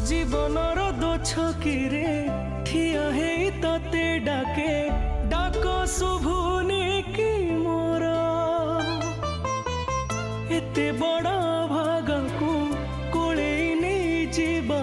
जीवनर दो छकिरे ठिया है तते डाके डाक शुभुनी कि मोर एते बड़ा भाग को कोले नहीं जीवा